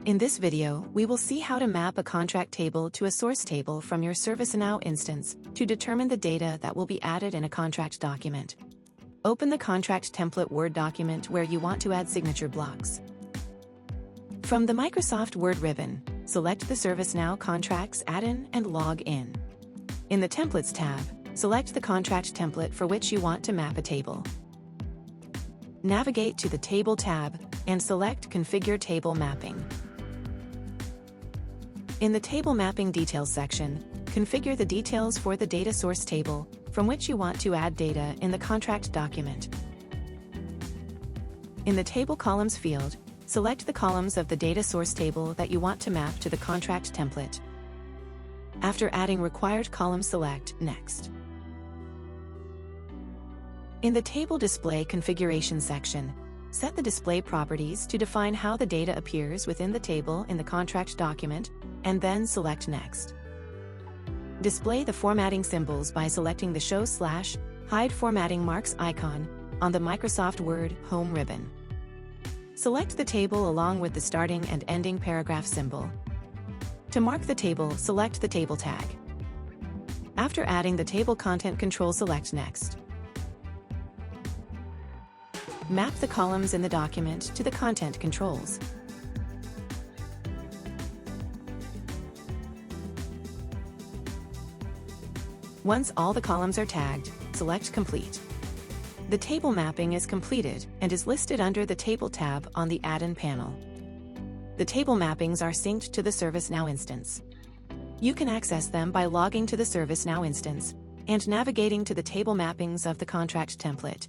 In this video, we will see how to map a contract table to a source table from your ServiceNow instance to determine the data that will be added in a contract document. Open the contract template Word document where you want to add signature blocks. From the Microsoft Word ribbon, select the ServiceNow Contracts add-in and log in. In the Templates tab, select the contract template for which you want to map a table. Navigate to the Table tab and select Configure Table Mapping. In the Table Mapping Details section, configure the details for the data source table from which you want to add data in the contract document. In the Table Columns field, select the columns of the data source table that you want to map to the contract template. After adding required columns, select Next. In the Table Display Configuration section, set the display properties to define how the data appears within the table in the contract document, and then select Next. Display the formatting symbols by selecting the Show/Hide Formatting Marks icon on the Microsoft Word Home ribbon. Select the table along with the starting and ending paragraph symbol. To mark the table, select the Table tag. After adding the table content control, select Next. Map the columns in the document to the content controls. Once all the columns are tagged, select Complete. The table mapping is completed and is listed under the Table tab on the Add-in panel. The table mappings are synced to the ServiceNow instance. You can access them by logging to the ServiceNow instance and navigating to the table mappings of the contract template.